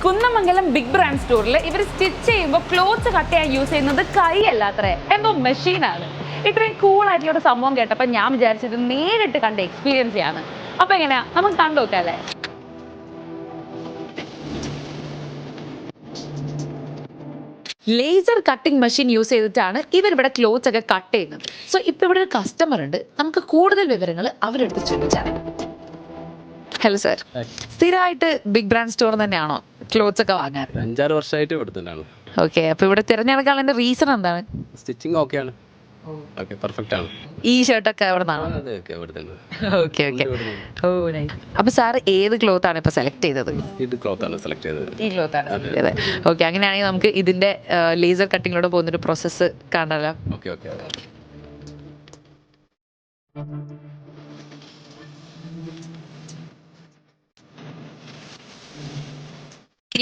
Kunnamangalam big brand സ്റ്റോറിൽ ഇവർ stitch ചെയ്യുമ്പോൾ ക്ലോത്ത്സ് കട്ട് ചെയ്യാൻ യൂസ് ചെയ്യുന്നത് കൈയല്ലാത്രേ, എന്തോ മെഷീനാണ്. ഇത്രയും കൂളായിട്ടുള്ള ഒരു സംഭവം കേട്ടപ്പോൾ ഞാൻ വിചാരിച്ചത് നേരിട്ട് കണ്ട എക്സ്പീരിയൻസ് ആണ്. അപ്പൊ എങ്ങനെയാ, നമുക്ക് കണ്ടു നോക്കാം അല്ലേ? ലേസർ കട്ടിംഗ് മെഷീൻ യൂസ് ചെയ്തിട്ടാണ് ഇവരിവിടെ ക്ലോത്ത്സ് ഒക്കെ കട്ട് ചെയ്യുന്നത്. സോ ഇപ്പൊ ഇവിടെ ഒരു കസ്റ്റമർ ഉണ്ട്, നമുക്ക് കൂടുതൽ വിവരങ്ങൾ അവരെടുത്ത് ചോദിച്ചാൽ. ഹലോ സർ, സ്ഥിരമായിട്ട് ബിഗ് ബ്രാൻഡ് സ്റ്റോർ തന്നെയാണോ ക്ലോത്ത്സ് ഒക്കെ വാങ്ങാൻ? 5-6 വർഷമായിട്ട് ഇവിടെ തന്നെയാണ്. ഓക്കെ, അപ്പൊ ഇവിടെ തിരഞ്ഞെടുക്കാനുള്ള റീസൺ എന്താണ്? സ്റ്റിച്ചിങ് ഓക്കെയാണ്, ഓക്കെ, പെർഫെക്റ്റ് ആണ്. ഈ ഷർട്ടൊക്കെ അവിടെ നിന്നാണോ? അതൊക്കെ ഇവിടെ തന്നെ. Okay okay. Oh nice. അപ്പൊ സാർ ഏത് ക്ലോത്ത് ആണ് ഇപ്പൊ സെലക്ട് ചെയ്തത്? ഇത് ക്ലോത്ത് ആണ് സെലക്ട് ചെയ്തത്. ഈ ക്ലോത്ത് ആണ് സെലക്ട് ചെയ്തത്. ഓക്കെ, അങ്ങനെയാണെങ്കിൽ നമുക്ക് ഇതിന്റെ ലേസർ കട്ടിങ്ങിലൂടെ പോകുന്നൊരു പ്രോസസ്സ് കാണാലോ? Okay okay.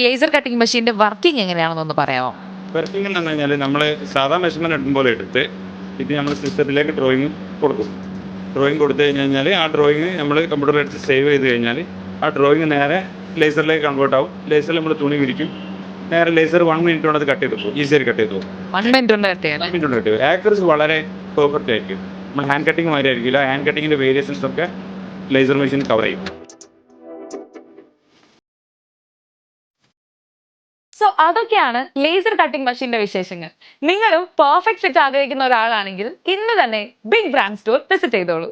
ലേസർ കട്ടിംഗ് മെഷീന്റെ വർക്കിംഗ് എങ്ങനെയാണെന്നൊന്ന് പറയാമോ? വർക്കിംഗ് എന്ന് പറഞ്ഞു കഴിഞ്ഞാൽ നമ്മൾ സാധാ മെഷർമെന്റ് എടുക്കും പോലെ എടുത്ത് ഇത് നമ്മൾ സിസ്റ്റത്തിലേക്ക് ഡ്രോയിങ് കൊടുക്കും. ഡ്രോയിങ് കൊടുത്തു കഴിഞ്ഞാൽ ആ ഡ്രോയിങ് നമ്മൾ കമ്പ്യൂട്ടറിൽ എടുത്ത് സേവ് ചെയ്ത് കഴിഞ്ഞാൽ ആ ഡ്രോയിങ് നേരെ ലേസറിലേക്ക് കൺവേർട്ട് ആവും. ലേസറിൽ നമ്മൾ തുണി വിരിക്കും. നേരെ ലേസർ 1 മിനിറ്റ് കൊണ്ട് അത് കട്ട് ചെയ്ത് പോകും. ഈസിയായി കട്ട് ചെയ്ത് പോകും. 1 മിനിറ്റ് കൊണ്ട് കട്ട് ചെയ്യാം. 1 മിനിറ്റ് കൊണ്ട് കട്ട് ചെയ്യും. ആക്യുറസി വളരെ പെർഫെക്റ്റ് ആയിരിക്കും. നമ്മൾ ഹാൻഡ് കട്ടിങ് മാതിരി ആയിരിക്കില്ല. ഹാൻഡ് കട്ടിങ്ങിൻ്റെ വേരിയേഷൻസ് ഒക്കെ ലേസർ മെഷീൻ കവർ ചെയ്യും. സോ അതൊക്കെയാണ് ലേസർ കട്ടിംഗ് മെഷീന്റെ വിശേഷങ്ങൾ. നിങ്ങളും പെർഫെക്റ്റ് ഫിറ്റ് ആഗ്രഹിക്കുന്ന ഒരാളാണെങ്കിൽ ഇന്ന് തന്നെ ബിഗ് ബ്രാൻഡ് സ്റ്റോർ വിസിറ്റ് ചെയ്തോളൂ.